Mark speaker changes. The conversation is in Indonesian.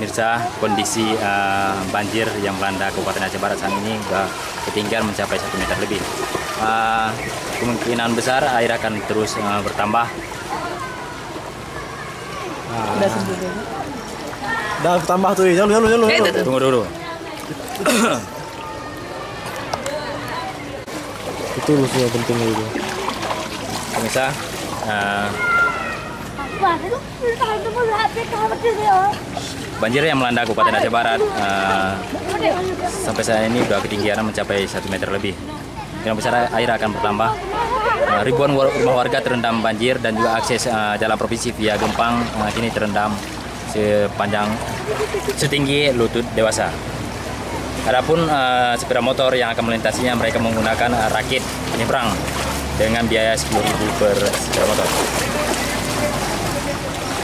Speaker 1: pemirsa, kondisi banjir yang melanda Kabupaten Aceh Barat saat ini sudah ketinggian mencapai 1 meter lebih. Kemungkinan besar air akan terus bertambah.
Speaker 2: Udah bertambah tuh, jangan.
Speaker 1: Tunggu dulu.
Speaker 2: Itu usia pentingnya itu.
Speaker 1: Pemirsa, banjir yang melanda Kabupaten Aceh Barat sampai saat ini sudah ketinggian mencapai 1 meter lebih. Kemungkinan besar air akan bertambah. Ribuan rumah warga terendam banjir dan juga akses jalan provinsi via Gampong kini terendam setinggi lutut dewasa. Adapun sepeda motor yang akan melintasinya, mereka menggunakan rakit penyeberang dengan biaya 10.000 per sepeda motor.